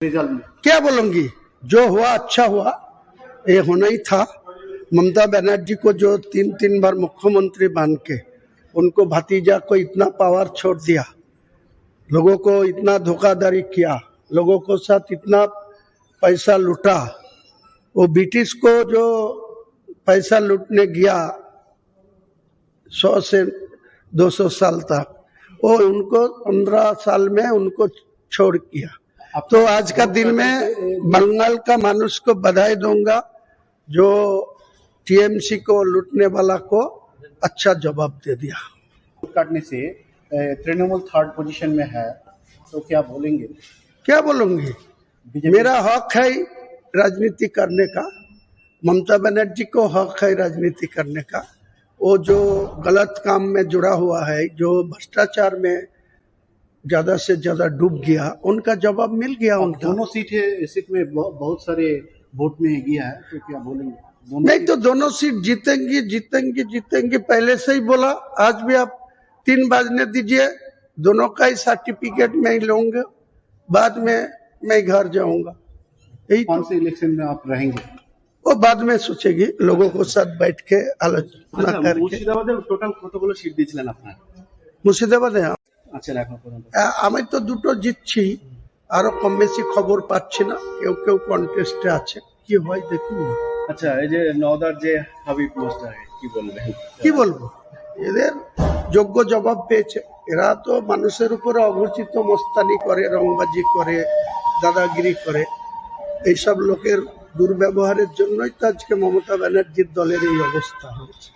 Result में क्या बोलूंगी, जो हुआ अच्छा हुआ, ये होना ही था। ममता बनर्जी को जो तीन बार मुख्यमंत्री बन के उनको भतीजा को इतना पावर छोड़ दिया, लोगों को इतना धोखाधड़ी किया, लोगों को साथ इतना पैसा लूटा, वो ब्रिटिश को जो पैसा लूटने गया 100 से 200 साल तक, वो उनको 15 साल में उनको छोड़ किया। तो आज का दिन में बंगाल का मानुष को बधाई दूंगा, जो टीएमसी को लूटने वाला को अच्छा जवाब दे दिया। काटने से तृणमूल 3rd पोजीशन में है, तो क्या बोलेंगे? क्या बोलूंगी, मेरा हक है राजनीति करने का, ममता बनर्जी को हक है राजनीति करने का। वो जो गलत काम में जुड़ा हुआ है, जो भ्रष्टाचार में ज्यादा से ज्यादा डूब गया, उनका जवाब मिल गया। उनका दोनों सीट में बहुत सारे वोट में गया है, तो क्या बोलेंगे? नहीं तो दोनों सीट जीतेंगी जीतेंगी जीतेंगी, पहले से ही बोला। आज भी आप 3 बजने दीजिए, दोनों का ही सर्टिफिकेट मैं लूंगा, बाद में मैं घर जाऊंगा। यही कौन से इलेक्शन में आप रहेंगे वो बाद में सोचेगी, लोगों को साथ बैठ के आलोचना करके। মুর্শিদাবাদে টোটাল কতগুলো সিট দিয়েছিলেন আপনারা? মুর্শিদাবাদে আচ্ছা, এখন পর্যন্ত আমি তো দুটো জিতছি, আরো কম বেশি খবর পাচ্ছি না, কেউ কেউ কন্টেস্টে আছে, কি হয় দেখুন না। আচ্ছা, এই যে নওদার যে হাবিব মাস্টার, কি বলবেন? কি বলবো, এদের যোগ্য জবাব পেয়েছে। এরা তো মানুষের উপরে অঘোষিত মস্তানি করে, রংবাজি করে, দাদাগিরি করে। এইসব লোকের দুর্ব্যবহারের জন্যই তো আজকে মমতা ব্যানার্জির দলের এই অবস্থা হয়েছে।